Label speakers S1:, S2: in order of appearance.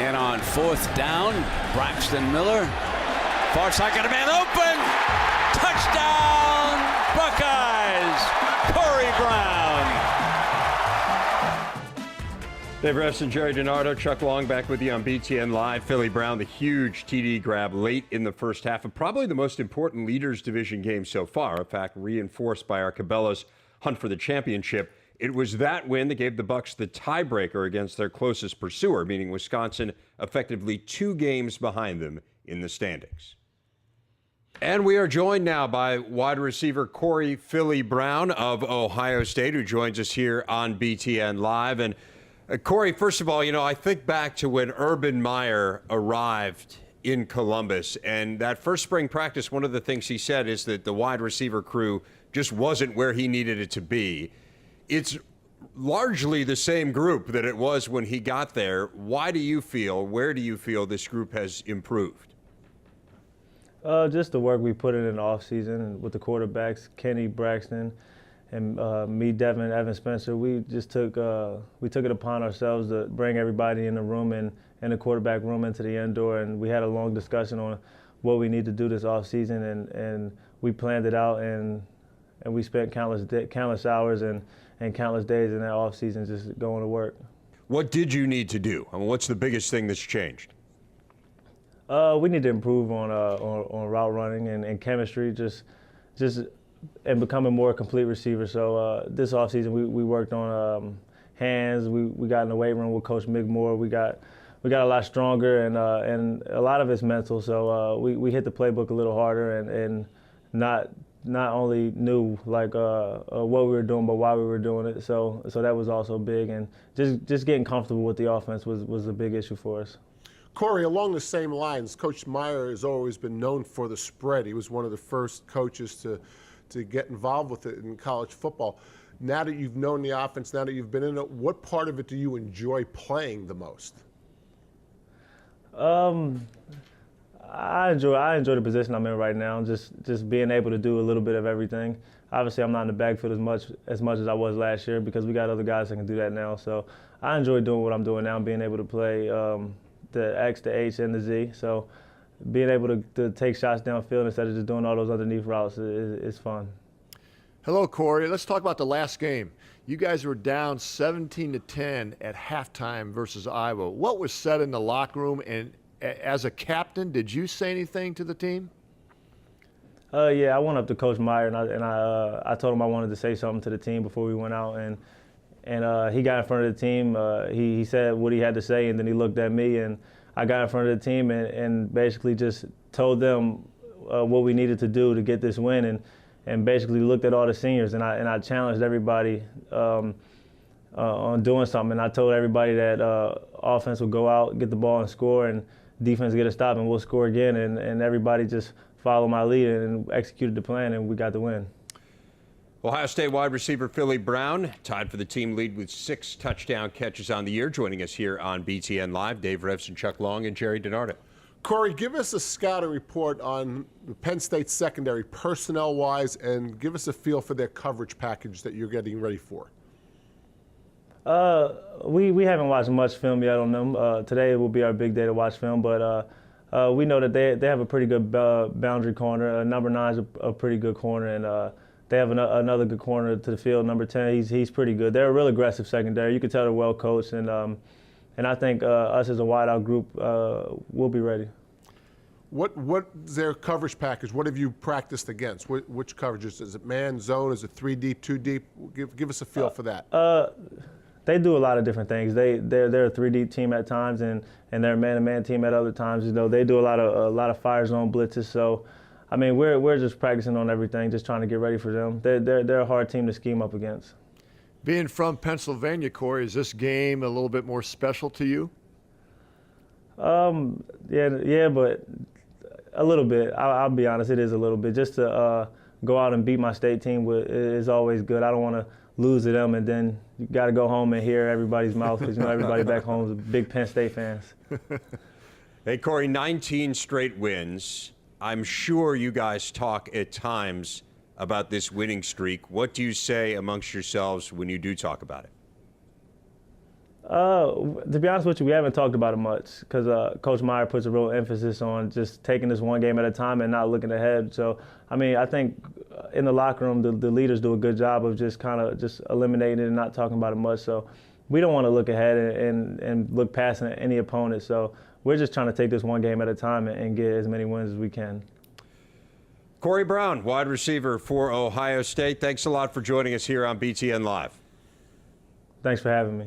S1: And on fourth down, Braxton Miller. Far side, got a man open. Touchdown, Buckeyes. Corey Brown.
S2: Dave Revsine, Gerry DiNardo, Chuck Long back with you on BTN Live. Philly Brown, the huge TD grab late in the first half of probably the most important Leaders Division game so far. In fact, reinforced by our Cabela's hunt for the championship. It was that win that gave the Bucs the tiebreaker against their closest pursuer, meaning Wisconsin effectively 2 games behind them in the standings. And we are joined now by wide receiver Corey Philly Brown of Ohio State, who joins us here on BTN Live. And Corey, first of all, I think back to when Urban Meyer arrived in Columbus, and that first spring practice, one of the things he said is that the wide receiver crew just wasn't where he needed it to be. It's largely the same group that it was when he got there. Where do you feel this group has improved?
S3: Just the work we put in the offseason with the quarterbacks, Kenny, Braxton, and me, Devin, Evan Spencer. We just took it upon ourselves to bring everybody in the room and the quarterback room into the indoor, and we had a long discussion on what we need to do this offseason, and we planned it out, and we spent countless hours and countless days in that offseason just going to work.
S2: What did you need to do? I mean, what's the biggest thing that's changed?
S3: We need to improve on route running and chemistry, just and become a more complete receiver. So this offseason we worked on hands. We got in the weight room with Coach Migmore. We got a lot stronger, and a lot of it's mental. So we hit the playbook a little harder and not only knew what we were doing, but why we were doing it. So that was also big, and just getting comfortable with the offense was a big issue for us.
S4: Corey, along the same lines, Coach Meyer has always been known for the spread. He was one of the first coaches to get involved with it in college football. Now that you've known the offense, now that you've been in it, what part of it do you enjoy playing the most?
S3: I enjoy the position I'm in right now. Just being able to do a little bit of everything. Obviously, I'm not in the backfield as much as I was last year because we got other guys that can do that now. So I enjoy doing what I'm doing now, being able to play the X, the H, and the Z. So being able to take shots downfield instead of just doing all those underneath routes is fun.
S5: Hello, Corey. Let's talk about the last game. You guys were down 17-10 at halftime versus Iowa. What was said in the locker room, and as a captain, did you say anything to the team?
S3: Yeah, I went up to Coach Meyer and I told him I wanted to say something to the team before we went out, and he got in front of the team. He said what he had to say, and then he looked at me, and I got in front of the team and basically just told them what we needed to do to get this win, and basically looked at all the seniors, and I challenged everybody on doing something. And I told everybody that offense will go out, get the ball and score, and defense get a stop, and we'll score again. And everybody just followed my lead and executed the plan, and we got the win.
S2: Ohio State wide receiver Philly Brown tied for the team lead with 6 touchdown catches on the year. Joining us here on BTN Live, Dave Revsine, Chuck Long, and Gerry DiNardo.
S4: Corey, give us a scouting report on the Penn State secondary personnel-wise, and give us a feel for their coverage package that you're getting ready for.
S3: We haven't watched much film yet on them. Today will be our big day to watch film, but we know that they have a pretty good boundary corner. Number 9 is a pretty good corner, and they have another good corner to the field. Number 10, he's pretty good. They're a real aggressive secondary. You can tell they're well coached, and I think us as a wideout group will be ready.
S4: What's their coverage package? What have you practiced against? Which coverages? Is it man, zone? Is it 3 deep, 2 deep? Give us a feel for that.
S3: They do a lot of different things. They're a 3-deep team at times, and they're a man-to-man team at other times. They do a lot of fire zone blitzes. So, I mean, we're just practicing on everything, just trying to get ready for them. They're a hard team to scheme up against.
S5: Being from Pennsylvania, Corey, is this game a little bit more special to you?
S3: Yeah, but a little bit. I'll be honest, it is a little bit. Just to go out and beat my state team is always good. I don't want to lose to them, and then you got to go home and hear everybody's mouth because everybody back home is big Penn State fans.
S2: Hey, Corey, 19 straight wins. I'm sure you guys talk at times about this winning streak. What do you say amongst yourselves when you do talk about it?
S3: To be honest with you, we haven't talked about it much because Coach Meyer puts a real emphasis on just taking this one game at a time and not looking ahead. So, I mean, I think in the locker room, the leaders do a good job of just kind of just eliminating it and not talking about it much. So we don't want to look ahead and look past any opponent. So we're just trying to take this one game at a time and get as many wins as we can.
S2: Corey Brown, wide receiver for Ohio State. Thanks a lot for joining us here on BTN Live.
S3: Thanks for having me.